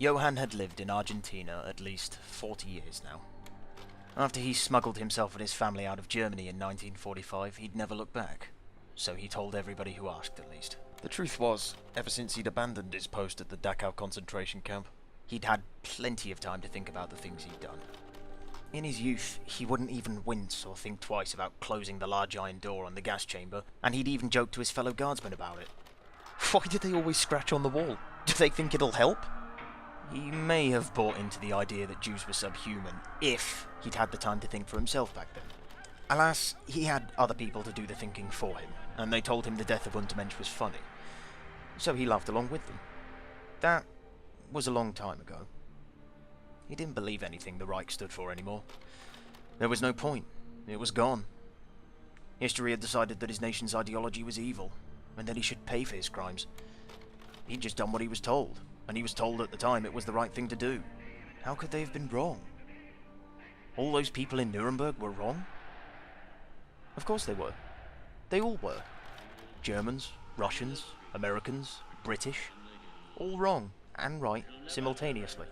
Johan had lived in Argentina at least 40 years now. After he smuggled himself and his family out of Germany in 1945, he'd never looked back. So he told everybody who asked, at least. The truth was, ever since he'd abandoned his post at the Dachau concentration camp, he'd had plenty of time to think about the things he'd done. In his youth, he wouldn't even wince or think twice about closing the large iron door on the gas chamber, and he'd even joked to his fellow guardsmen about it. Why did they always scratch on the wall? Do they think it'll help? He may have bought into the idea that Jews were subhuman, if he'd had the time to think for himself back then. Alas, he had other people to do the thinking for him, and they told him the death of Untermensch was funny. So he laughed along with them. That was a long time ago. He didn't believe anything the Reich stood for anymore. There was no point. It was gone. History had decided that his nation's ideology was evil, and that he should pay for his crimes. He'd just done what he was told, and he was told at the time it was the right thing to do. How could they have been wrong? All those people in Nuremberg were wrong? Of course they were. They all were. Germans, Russians, Americans, British. All wrong and right simultaneously.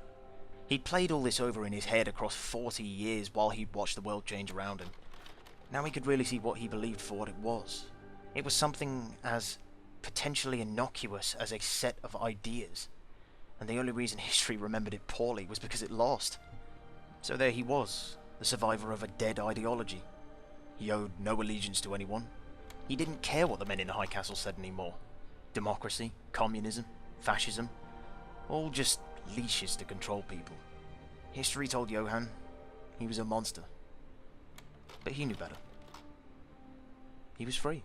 He'd played all this over in his head across 40 years while he'd watched the world change around him. Now he could really see what he believed for what it was. It was something as potentially innocuous as a set of ideas. And the only reason history remembered it poorly was because it lost. So there he was, the survivor of a dead ideology. He owed no allegiance to anyone. He didn't care what the men in the High Castle said anymore. Democracy, communism, fascism, all just leashes to control people. History told Johan he was a monster. But he knew better. He was free.